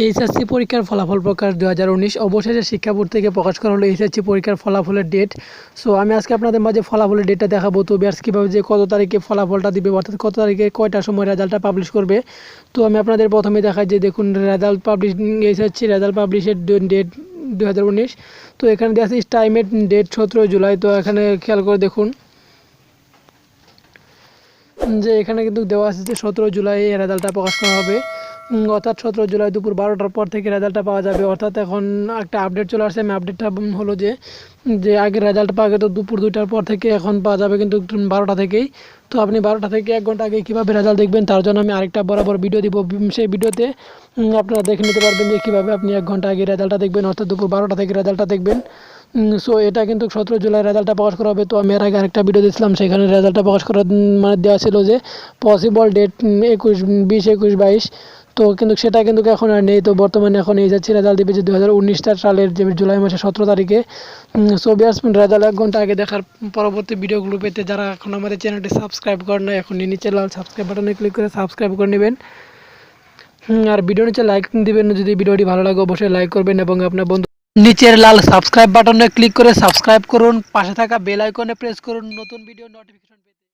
HSC পরীক্ষার ফলাফল প্রকাশ 2019 অবশেষে শিক্ষা বোর্ড থেকে প্রকাশ করা হলো এইচএসসি পরীক্ষার ফলাফলের ডেট। সো আমি আজকে আপনাদের মাঝে ফলাফলের ডেটটা দেখাবো। তো বিয়ার্স কীভাবে যে কত তারিখে ফলাফলটা দিবে, অর্থাৎ কত তারিখে কয়টার সময় রেজাল্টটা পাবলিশ করবে। তো আমি আপনাদের প্রথমে দেখাই যে দেখুন রেজাল্ট পাবলিশ, এইচএসসি রেজাল্ট পাবলিশের ডেট 2019। তো এখানে দেওয়া আছে টাইমের ডেট 17 জুলাই। তো এখানে খেয়াল করে দেখুন যে এখানে কিন্তু দেওয়া আছে যে 17 জুলাই রেজাল্টটা প্রকাশ করা হবে, অর্থাৎ 17 জুলাই দুপুর 12টার পর থেকে রেজাল্টটা পাওয়া যাবে। অর্থাৎ এখন একটা আপডেট চলে আসছে। আমি আপডেটটা হলো যে আগে রেজাল্ট পাওয়া গেত দুপুর 2টার পর থেকে, এখন পাওয়া যাবে কিন্তু 12টা থেকেই। তো আপনি 12টা থেকে 1 ঘন্টা আগে কীভাবে রেজাল্ট দেখবেন তার জন্য আমি আরেকটা বরাবর ভিডিও দিব। সেই ভিডিওতে আপনারা দেখে নিতে পারবেন যে কীভাবে আপনি 1 ঘন্টা আগে রেজাল্টটা দেখবেন, অর্থাৎ দুপুর 12টা থেকে রেজাল্টটা দেখবেন। সো এটা কিন্তু 17 জুলাই রেজাল্টটা প্রকাশ করা হবে। তো আমি এর আগে আরেকটা ভিডিও দিয়েছিলাম, সেখানে রেজাল্টটা প্রকাশ করা মানে দেওয়া ছিল যে পসিবল ডেট 21, 20, 21, 22। তো কিন্তু সেটা কিন্তু এখন আর নেই। তো বর্তমানে এখন এই যাচ্ছে রেজাল্ট দেবে যে 2019 সালের যে জুলাই মাসের 17 তারিখে। সো বিয়ার্স রেজাল্ট 1 ঘন্টা আগে দেখার পরবর্তী ভিডিওগুলো পেতে যারা এখন আমাদের চ্যানেলটি সাবস্ক্রাইব করেন না, এখন নিচে লাল সাবস্ক্রাইব বাটনে ক্লিক করে সাবস্ক্রাইব করে নেবেন। আর ভিডিও নিচে লাইক দিবেন, যদি ভিডিওটি ভালো লাগে অবশ্যই লাইক করবেন এবং আপনার বন্ধু নিচের লাল সাবস্ক্রাইব বাটনে ক্লিক করে সাবস্ক্রাইব করুন, পাশে থাকা বেল আইকনে প্রেস করুন নতুন ভিডিও নোটিফিকেশন পেতে।